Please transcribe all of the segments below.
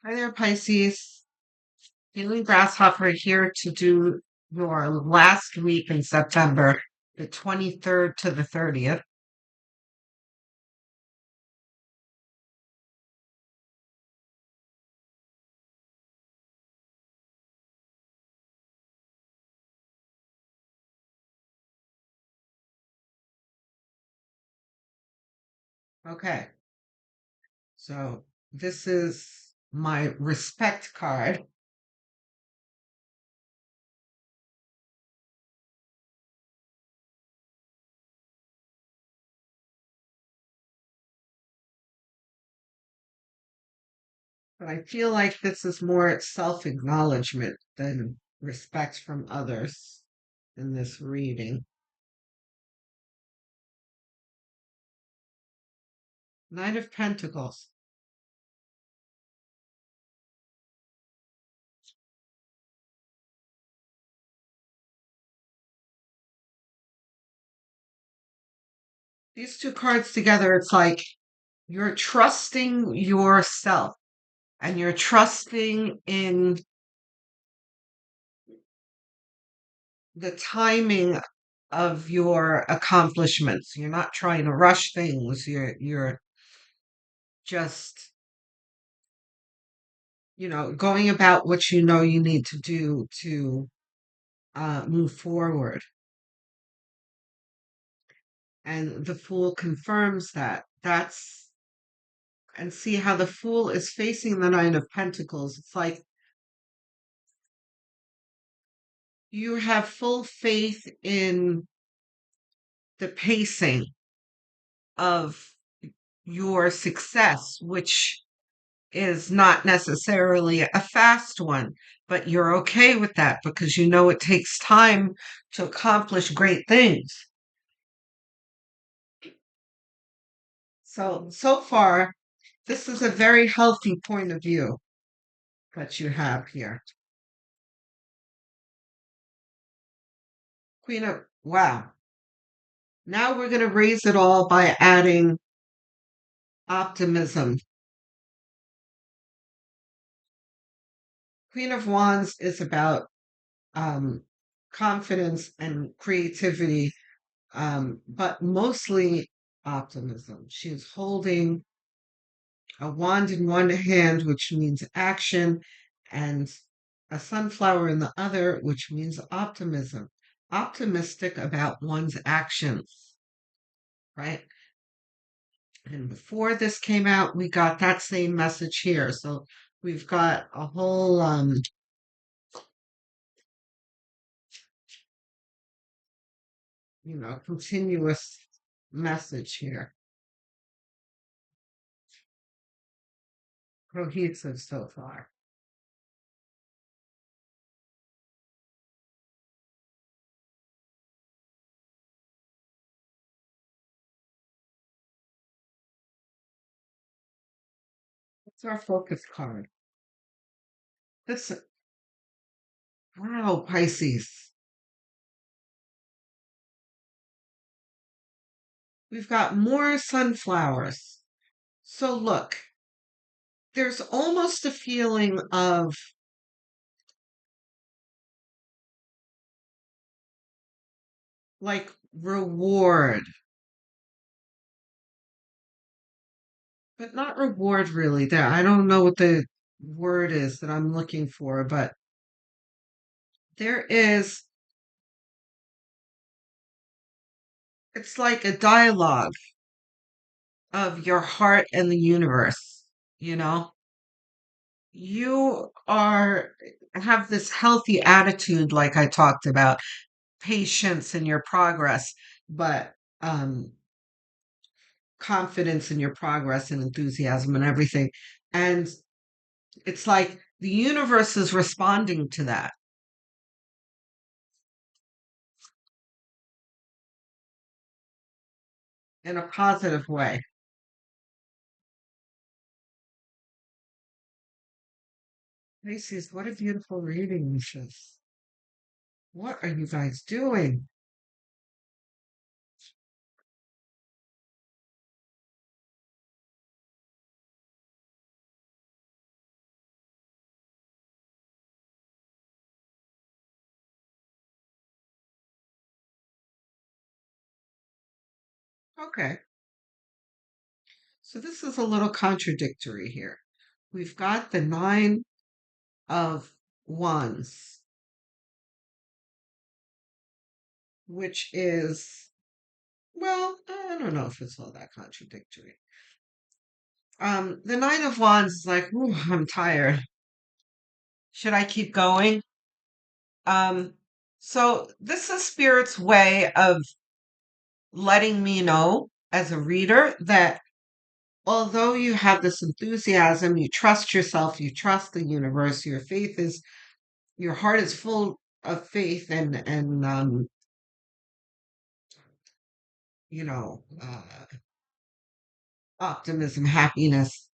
Hi there, Pisces. Feeling Grasshopper here to do your last week in September, the 23rd to the 30th. Okay, so this is my respect card. But I feel like this is more self-acknowledgement than respect from others in this reading. Knight of Pentacles. These two cards together, it's like you're trusting yourself and you're trusting in the timing of your accomplishments. You're not trying to rush things. You're just, going about what you know you need to do to move forward. And the Fool confirms that. And see how the Fool is facing the Nine of Pentacles. It's like you have full faith in the pacing of your success, which is not necessarily a fast one, but you're okay with that because you know it takes time to accomplish great things. So far, this is a very healthy point of view that you have here. Wow. Now we're going to raise it all by adding optimism. Queen of Wands is about um, confidence and creativity, but mostly optimism. She's holding a wand in one hand, which means action, and a sunflower in the other, which means optimism. Optimistic about one's actions, right? And before this came out, we got that same message here. So we've got a whole, continuous message here. Cohesive so far. What's our focus card? This, wow, Pisces. We've got more sunflowers. So look, there's almost a feeling of like reward, but not reward really. There, I don't know what the word is that I'm looking for, but there is, it's like a dialogue of your heart and the universe, you know? You are have this healthy attitude, like I talked about, patience in your progress, but um confidence in your progress and enthusiasm and everything. And it's like the universe is responding to that in a positive way. Macy's, what a beautiful reading this is. What are you guys doing? Okay. So this is a little contradictory here. We've got the nine of wands, which is, well, I don't know if it's all that contradictory. The nine of wands is like, ooh, I'm tired. Should I keep going? Um, so this is Spirit's way of letting me know as a reader that although you have this enthusiasm, you trust yourself, you trust the universe, your heart is full of faith and you know, optimism, happiness.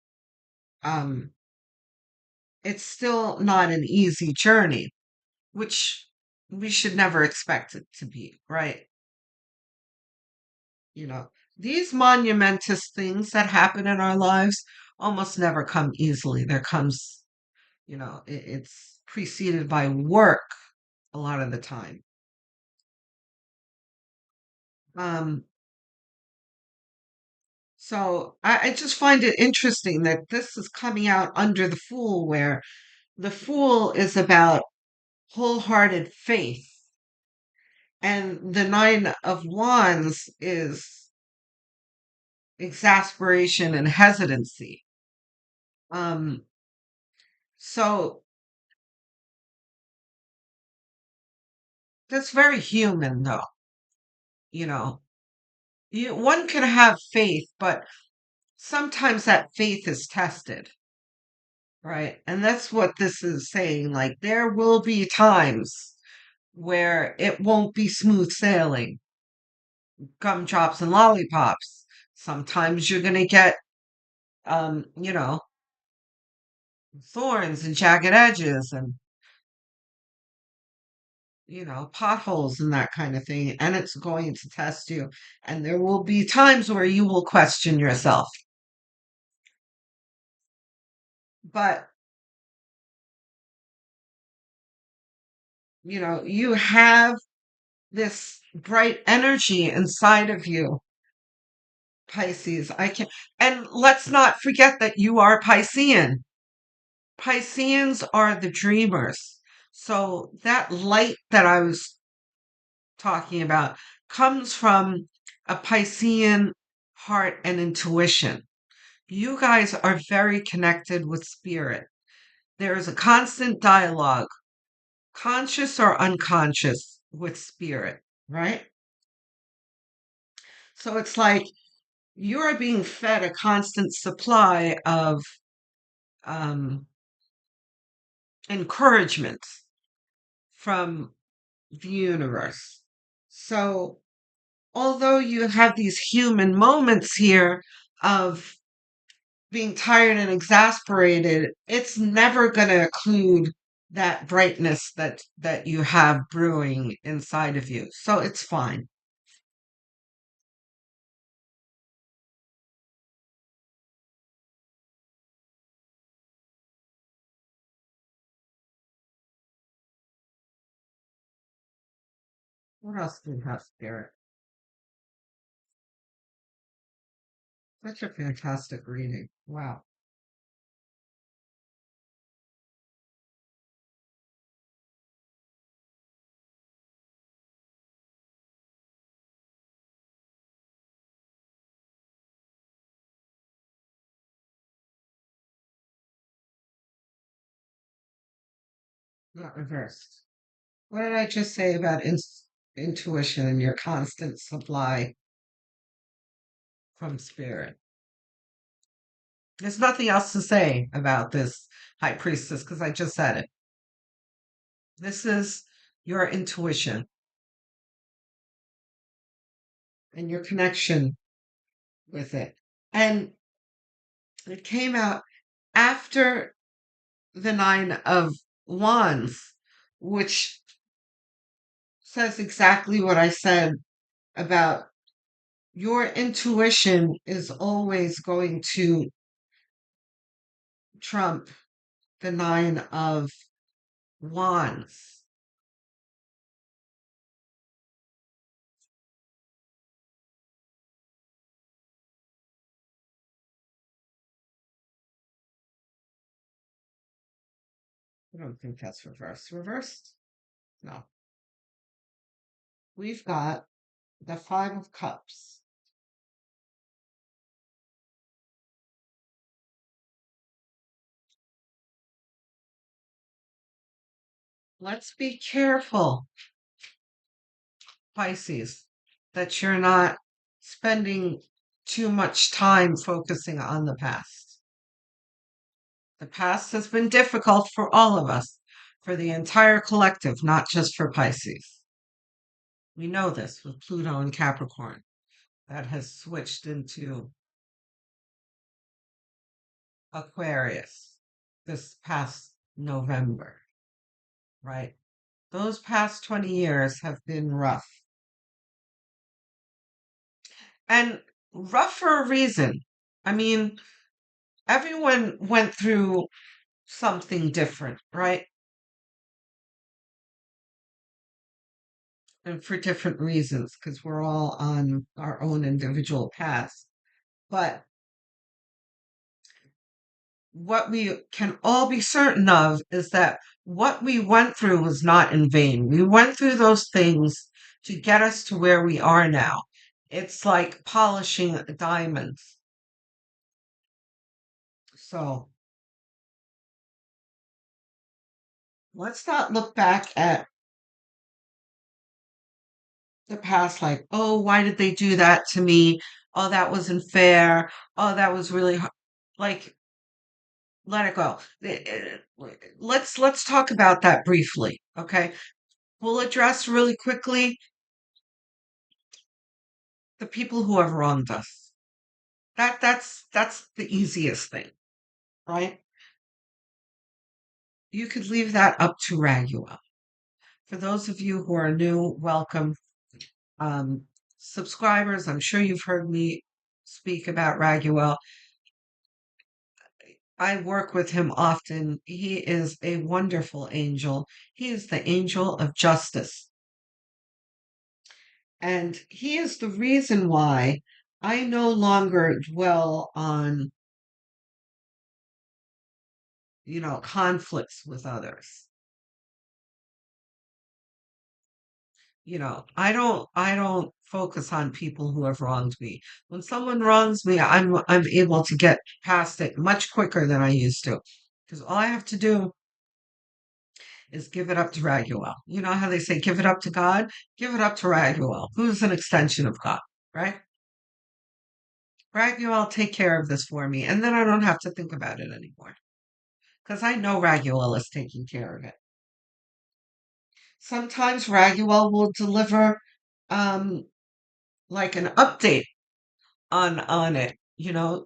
Um, it's still not an easy journey, which we should never expect it to be, right? You know, these monumentous things that happen in our lives almost never come easily. There comes, it's preceded by work a lot of the time. Um, so I just find it interesting that this is coming out under the Fool, where the Fool is about wholehearted faith, and the Nine of Wands is exasperation and hesitancy. Um, so that's very human, though. You know, one can have faith, but sometimes that faith is tested, right? And that's what this is saying. Like, there will be times where it won't be smooth sailing, gumdrops and lollipops. Sometimes you're going to get, um, you know, thorns and jagged edges and, potholes and that kind of thing. And it's going to test you. And there will be times where you will question yourself. But, you have this bright energy inside of you, Pisces. And let's not forget that you are Piscean. Pisceans are the dreamers. So that light that I was talking about comes from a Piscean heart and intuition. You guys are very connected with spirit. There is a constant dialogue, conscious or unconscious, with spirit, right? So it's like you're being fed a constant supply of um, encouragement from the universe. So, although you have these human moments here of being tired and exasperated, it's never going to include that brightness that you have brewing inside of you. So it's fine. What else do we have, Spirit? Such a fantastic reading. Wow. Not reversed. What did I just say about intuition and your constant supply from spirit? There's nothing else to say about this high priestess because I just said it. This is your intuition and your connection with it. And it came out after the Nine of Wands, which says exactly what I said about your intuition is always going to trump the Nine of Wands. I don't think that's reversed. Reversed? No. We've got the Five of Cups. Let's be careful, Pisces, that you're not spending too much time focusing on the past. The past has been difficult for all of us, for the entire collective, not just for Pisces. We know this with Pluto and Capricorn. That has switched into Aquarius this past November, right? Those past 20 years have been rough. And rough for a reason. I mean, everyone went through something different, right? And for different reasons, because we're all on our own individual paths. But what we can all be certain of is that what we went through was not in vain. We went through those things to get us to where we are now. It's like polishing diamonds. So let's not look back at the past like, oh, why did they do that to me? Oh, that wasn't fair. Oh, that was really like, let it go. Let's talk about that briefly, okay? We'll address really quickly the people who have wronged us. That's the easiest thing, right? You could leave that up to Raguel. For those of you who are new, welcome. Um, Subscribers, I'm sure you've heard me speak about Raguel. I work with him often. He is a wonderful angel. He is the angel of justice. And he is the reason why I no longer dwell on, conflicts with others. I don't focus on people who have wronged me. When someone wrongs me, I'm able to get past it much quicker than I used to. Because all I have to do is give it up to Raguel. You know how they say give it up to God? Give it up to Raguel, who's an extension of God, right? Raguel, take care of this for me, and then I don't have to think about it anymore. Because I know Raguel is taking care of it. Sometimes Raguel will deliver um like an update on it.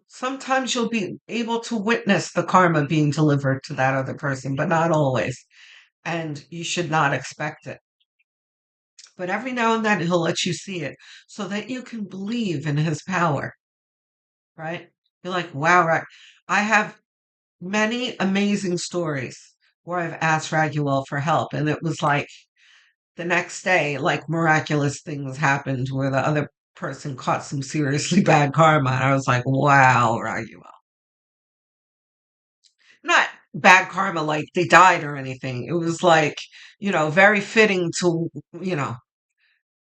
Sometimes you'll be able to witness the karma being delivered to that other person, but not always. And you should not expect it. But every now and then he'll let you see it so that you can believe in his power, right? You're like, wow, right. I have many amazing stories where I've asked Raguel for help, and it was like the next day, like miraculous things happened where the other person caught some seriously bad karma. And I was like, wow, Raguel. Not bad karma like they died or anything. It was like, very fitting to, you know,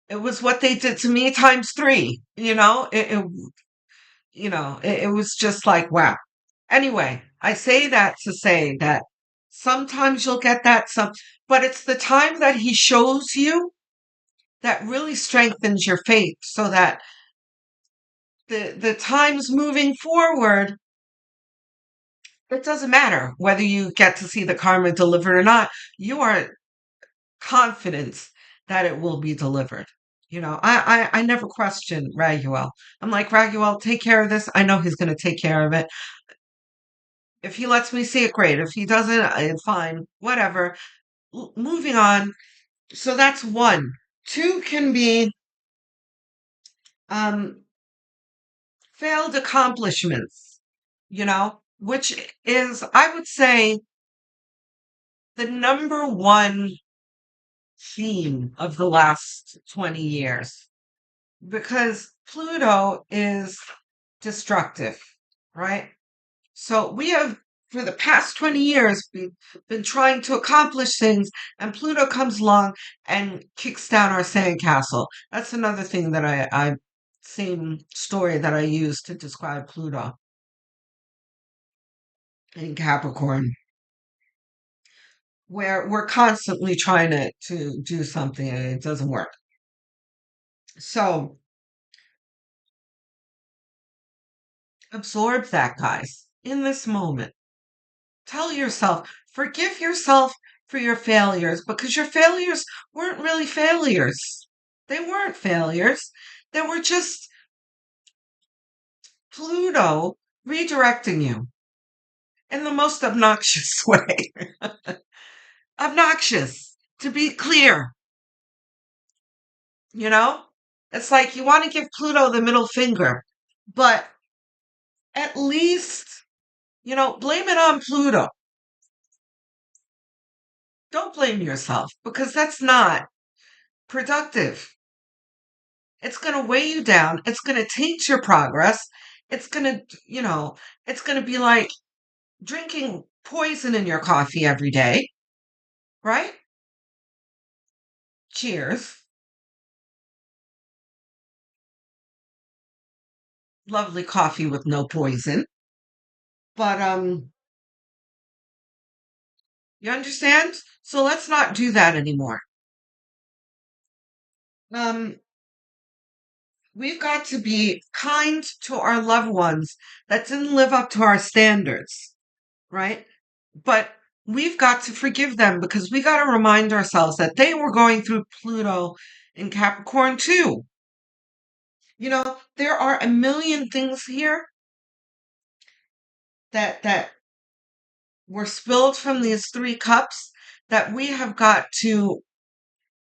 it was what they did to me times three, it was just like, wow. Anyway, I say that to say that sometimes you'll get that, but it's the time that he shows you that really strengthens your faith so that the times moving forward, it doesn't matter whether you get to see the karma delivered or not. You are confident that it will be delivered. I never question Raguel. I'm like, Raguel, take care of this. I know he's going to take care of it. If he lets me see it, great. If he doesn't, fine, whatever. Moving on. So that's one. Two can be um, failed accomplishments, which is, I would say, the number one theme of the last 20 years. Because Pluto is destructive, right? So we have for the past 20 years, we've been trying to accomplish things, and Pluto comes along and kicks down our sandcastle. That's another thing that same story that I use to describe Pluto in Capricorn, where we're constantly trying to do something and it doesn't work. So absorb that, guys, in this moment. Tell yourself, forgive yourself for your failures because your failures weren't really failures. They weren't failures. They were just Pluto redirecting you in the most obnoxious way. Obnoxious, to be clear. You know? It's like you want to give Pluto the middle finger, but at least, blame it on Pluto. Don't blame yourself because that's not productive. It's going to weigh you down. It's going to taint your progress. It's going to, it's going to be like drinking poison in your coffee every day, right? Cheers. Lovely coffee with no poison. But you understand? So let's not do that anymore. Um we've got to be kind to our loved ones that didn't live up to our standards, right? But we've got to forgive them because we got to remind ourselves that they were going through Pluto in Capricorn too. There are a million things here that were spilled from these three cups that we have got to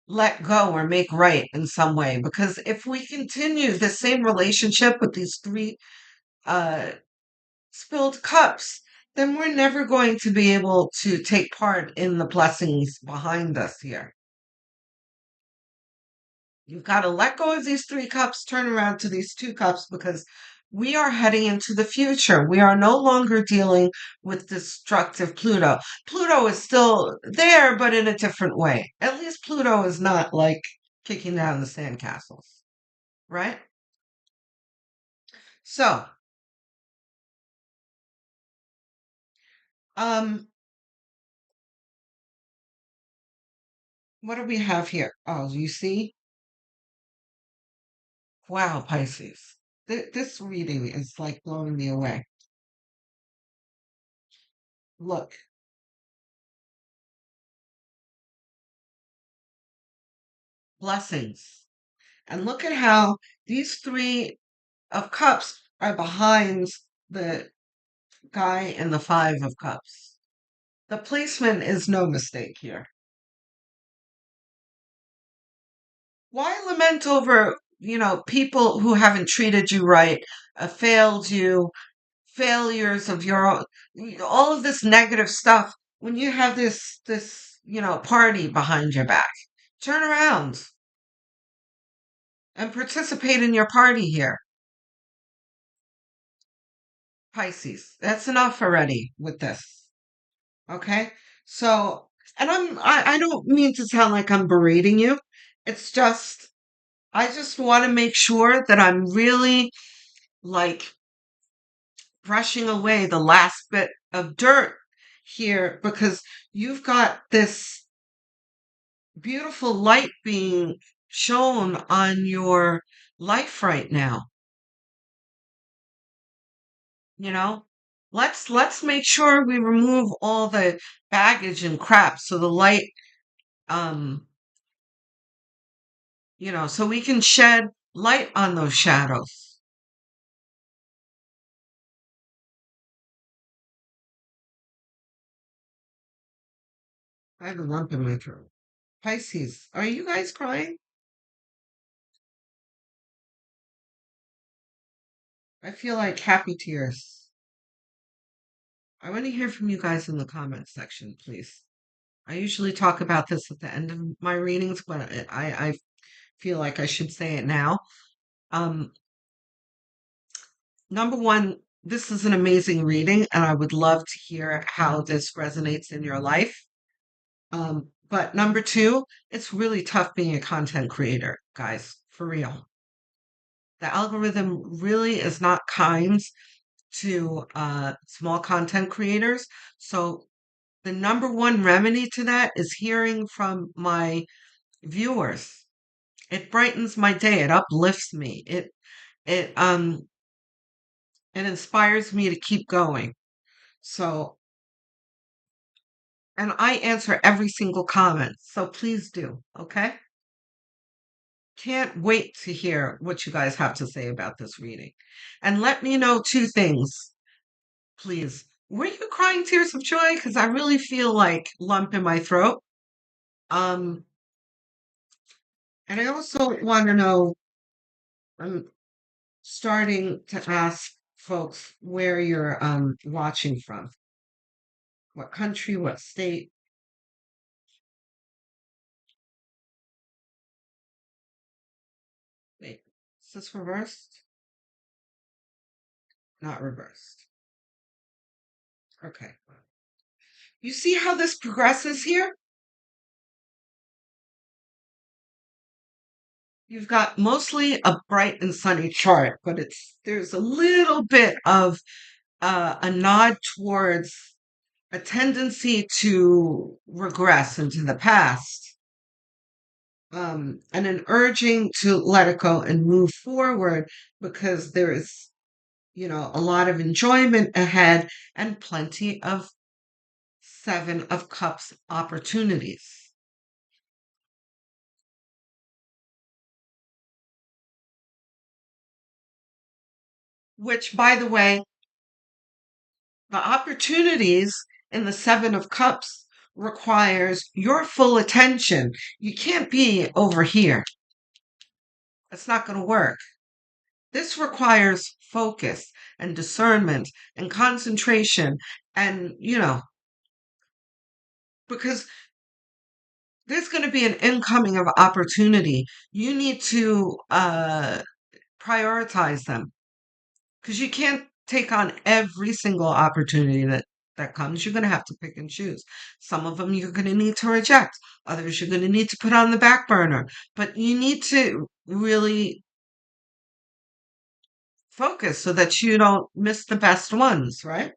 let go or make right in some way. Because if we continue the same relationship with these three uh, spilled cups, then we're never going to be able to take part in the blessings behind us here. You've got to let go of these three cups, turn around to these two cups because we are heading into the future. We are no longer dealing with destructive Pluto. Pluto is still there, but in a different way. At least Pluto is not like kicking down the sandcastles, right? So, um, what do we have here? Oh, you see? Wow, Pisces. This reading is like blowing me away. Look, blessings. And look at how these three of cups are behind the guy in the five of cups. The placement is no mistake here. Why lament over, people who haven't treated you right, failed you, failures of your own, all of this negative stuff when you have this, party behind your back? Turn around and participate in your party here. Pisces. That's enough already with this. Okay? So, and I don't mean to sound like I'm berating you. It's just I just want to make sure that I'm really like brushing away the last bit of dirt here because you've got this beautiful light being shown on your life right now. You know, let's make sure we remove all the baggage and crap so the light um so we can shed light on those shadows. I have a lump in my throat. Pisces, are you guys crying? I feel like happy tears. I want to hear from you guys in the comments section, please. I usually talk about this at the end of my readings, but I feel like I should say it now. Um, Number one, this is an amazing reading, and I would love to hear how this resonates in your life. But number two, it's really tough being a content creator, guys, for real. The algorithm really is not kind to small content creators. So the number one remedy to that is hearing from my viewers. It brightens my day. It uplifts me. It it inspires me to keep going. So, and I answer every single comment. So please do, okay? Can't wait to hear what you guys have to say about this reading. And let me know two things, please. Were you crying tears of joy? Because I really feel like lump in my throat. Um, and I also want to know, I'm starting to ask folks where you're watching from. What country, what state? Wait, is this reversed? Not reversed. Okay. You see how this progresses here? You've got mostly a bright and sunny chart, but there's a little bit of a nod towards a tendency to regress into the past, and an urging to let it go and move forward because there is, a lot of enjoyment ahead and plenty of Seven of Cups opportunities. Which, by the way, the opportunities in the Seven of Cups requires your full attention. You can't be over here. It's not going to work. This requires focus and discernment and concentration and, because there's going to be an incoming of opportunity. You need to prioritize them because you can't take on every single opportunity that comes. You're going to have to pick and choose. Some of them you're going to need to reject. Others you're going to need to put on the back burner. But you need to really focus so that you don't miss the best ones, right?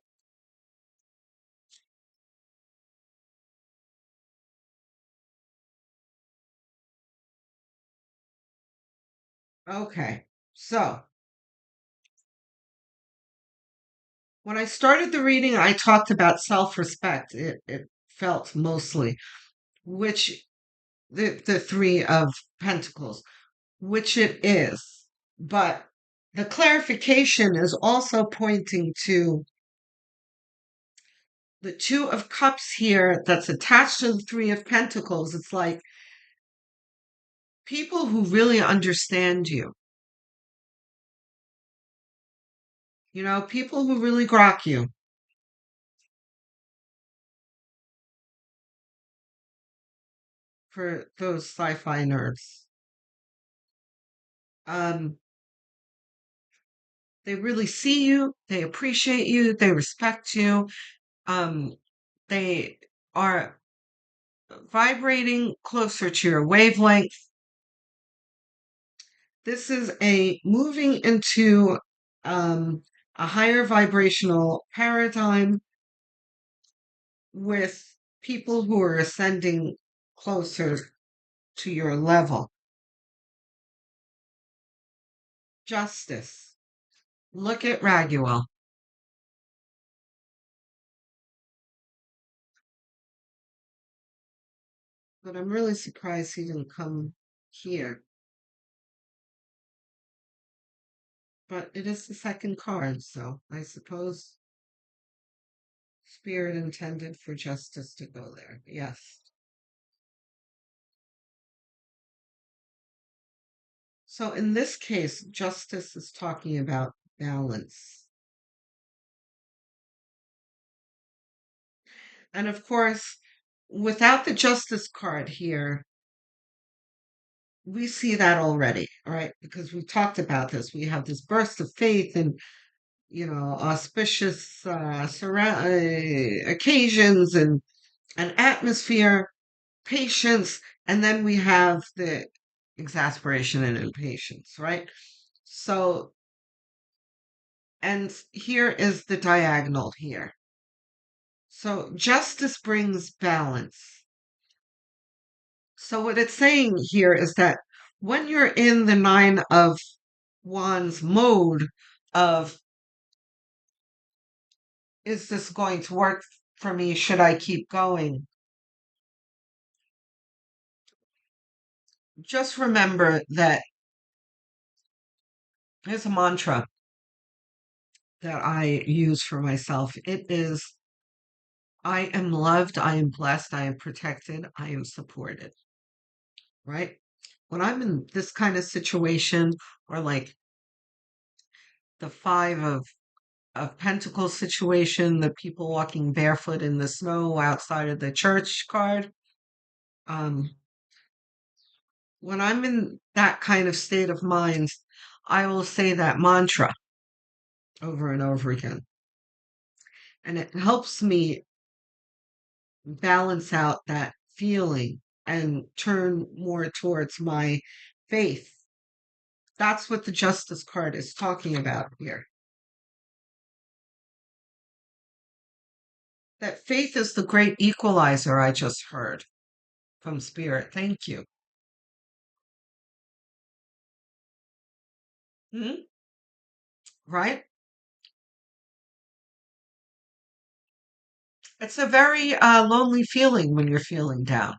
Okay. So when I started the reading, I talked about self-respect. It felt mostly, which the Three of Pentacles, which it is. But the clarification is also pointing to the Two of Cups here that's attached to the Three of Pentacles. It's like people who really understand you, people who really grok you for those sci-fi nerds. Um, they really see you, they appreciate you, they respect you. Um, they are vibrating closer to your wavelength. This is a moving into a higher vibrational paradigm with people who are ascending closer to your level. Justice. Look at Raguel. But I'm really surprised he didn't come here. But it is the second card, so I suppose Spirit intended for justice to go there. Yes. So in this case, justice is talking about balance. And of course, without the justice card here, we see that already, all right? Because we talked about this. We have this burst of faith and, auspicious occasions and an atmosphere, patience, and then we have the exasperation and impatience, right? So, and here is the diagonal here. So, justice brings balance. So, what it's saying here is that when you're in the Nine of Wands mode of, is this going to work for me? Should I keep going? Just remember that there's a mantra that I use for myself. It is, I am loved, I am blessed, I am protected, I am supported, right? When I'm in this kind of situation, or like the Five of Pentacles situation, the people walking barefoot in the snow outside of the church card, um, when I'm in that kind of state of mind, I will say that mantra over and over again. And it helps me balance out that feeling and turn more towards my faith. That's what the Justice card is talking about here. That faith is the great equalizer, I just heard from Spirit. Thank you. Hmm? Right? It's a very lonely feeling when you're feeling down.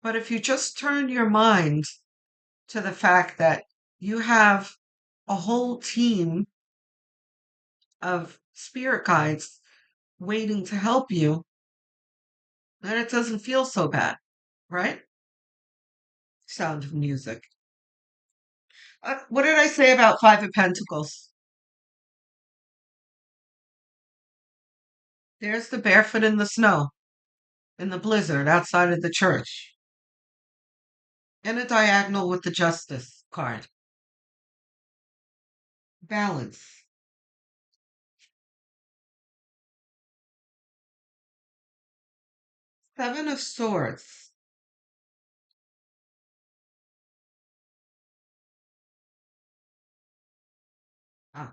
But if you just turn your mind to the fact that you have a whole team of spirit guides waiting to help you, then it doesn't feel so bad, right? Sound of music. What did I say about Five of Pentacles? There's the barefoot in the snow, in the blizzard outside of the church, in a diagonal with the Justice card. Balance. Seven of Swords. Ah,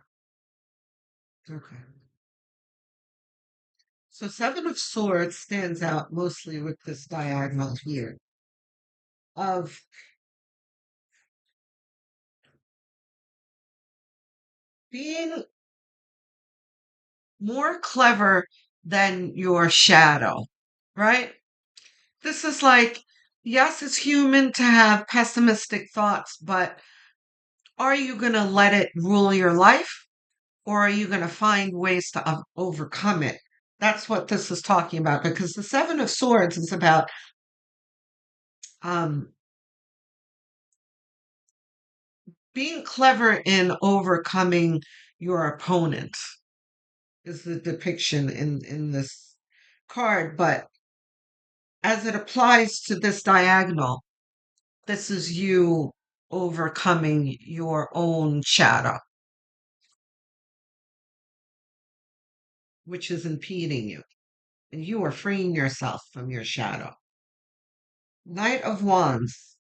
okay. So Seven of Swords stands out mostly with this diagonal here of being more clever than your shadow, right? This is like, yes, it's human to have pessimistic thoughts, but are you going to let it rule your life, or are you going to find ways to overcome it? That's what this is talking about, because the Seven of Swords is about um, being clever in overcoming your opponent, is the depiction in this card. But as it applies to this diagonal, this is you overcoming your own shadow, which is impeding you. And you are freeing yourself from your shadow. Knight of Wands.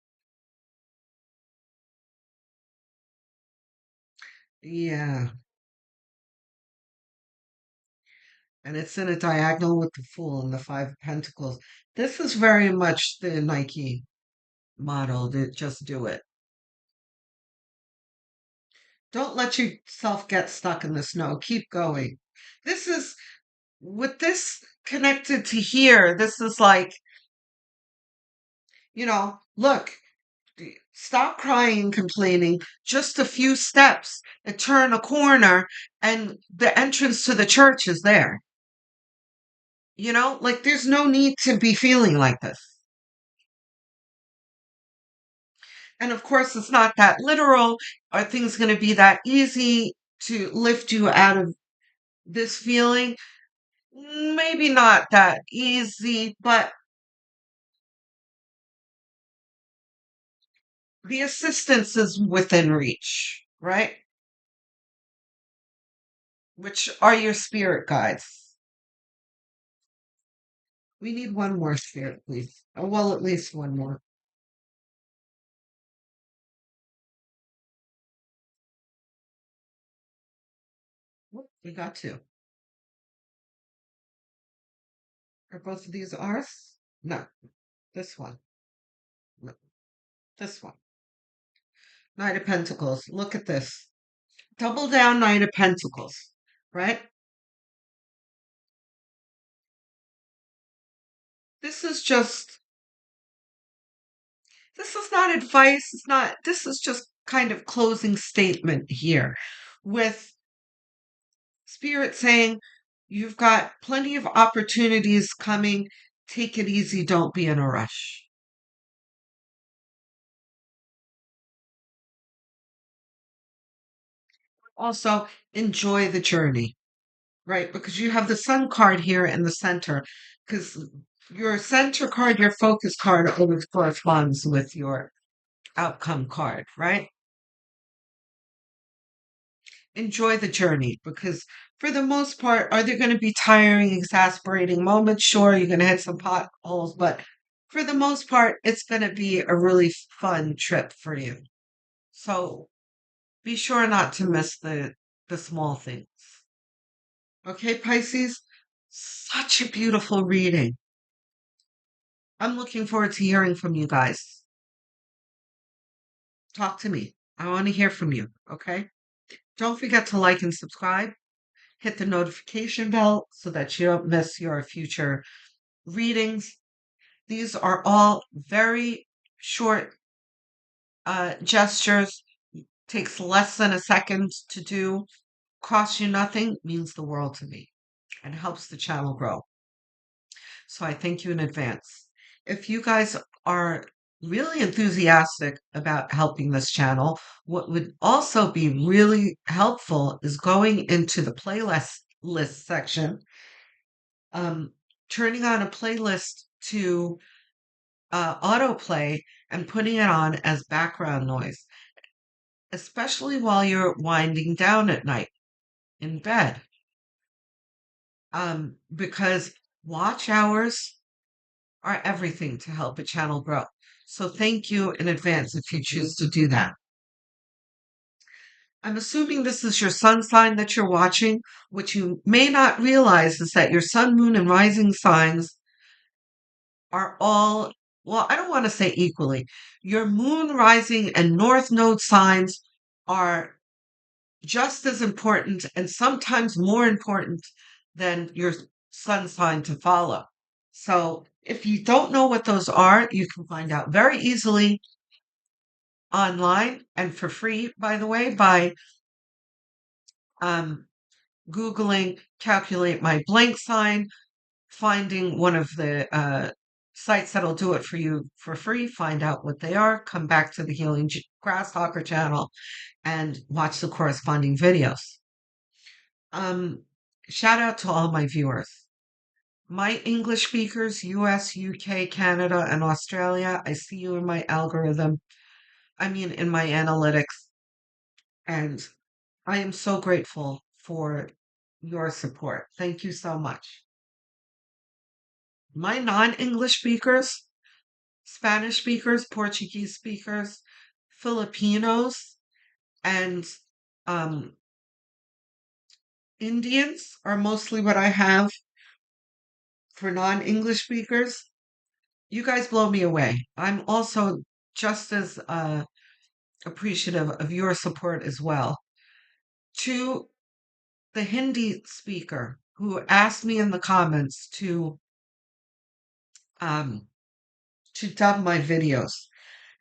Yeah. And it's in a diagonal with the Fool and the Five of Pentacles. This is very much the Nike model, to just do it. Don't let yourself get stuck in the snow. Keep going. This is, with this connected to here, this is like, look, stop crying and complaining. Just a few steps and turn a corner, and the entrance to the church is there. Like there's no need to be feeling like this. And of course, it's not that literal. Are things going to be that easy to lift you out of this feeling? Maybe not that easy, but the assistance is within reach, right? which are your spirit guides. We need one more spirit, please. Well, at least one more. We got two. Are both of these ours? No, this one. No, this one. Knight of Pentacles. Look at this. Double down Knight of Pentacles, right? This is just, this is not advice. It's not, this is just kind of closing statement here with Spirit saying, you've got plenty of opportunities coming. Take it easy. Don't be in a rush. Also, enjoy the journey, right? Because you have the Sun card here in the center, because your center card, your focus card, always corresponds with your outcome card, right? Enjoy the journey because, for the most part, are there going to be tiring, exasperating moments? Sure, you're going to hit some potholes, but for the most part, it's going to be a really fun trip for you. So be sure not to miss the small things. Okay, Pisces? Such a beautiful reading. I'm looking forward to hearing from you guys. Talk to me. I want to hear from you, okay? Don't forget to like and subscribe. Hit the notification bell so that you don't miss your future readings. These are all very short gestures. Takes less than a second to do. Costs you nothing. Means the world to me. And helps the channel grow. So I thank you in advance. If you guys are really enthusiastic about helping this channel, what would also be really helpful is going into the playlist list section, um, turning on a playlist to autoplay and putting it on as background noise, especially while you're winding down at night in bed, because watch hours are everything to help a channel grow. So thank you in advance if you choose to do that. I'm assuming this is your sun sign that you're watching. What you may not realize is that your sun, moon, and rising signs are all, well, I don't want to say equally. Your moon, rising, and north node signs are just as important and sometimes more important than your sun sign to follow. So if you don't know what those are, you can find out very easily online and for free, by the way, by um, Googling calculate my blank sign, finding one of the sites that'll do it for you for free, find out what they are, come back to the Healing Grasshopper channel and watch the corresponding videos. Shout out to all my viewers. My English speakers, US, UK, Canada, and Australia, I see you in my algorithm. I mean, in my analytics. And I am so grateful for your support. Thank you so much. My non English speakers, Spanish speakers, Portuguese speakers, Filipinos, and um, Indians are mostly what I have for non English speakers. You guys blow me away. I'm also just as appreciative of your support as well. To the Hindi speaker who asked me in the comments um, to dub my videos.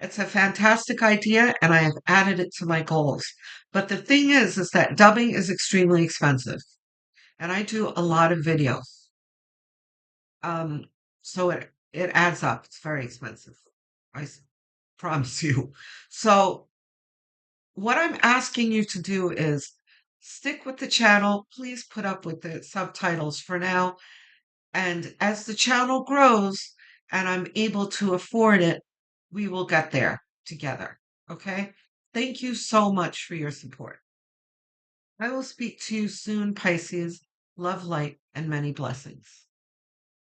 It's a fantastic idea, and I have added it to my goals. But the thing is that dubbing is extremely expensive, and I do a lot of videos. Um, so it adds up. It's very expensive. I promise you. So what I'm asking you to do is stick with the channel. Please put up with the subtitles for now. And as the channel grows and I'm able to afford it, we will get there together. Okay? Thank you so much for your support. I will speak to you soon, Pisces. Love, light, and many blessings.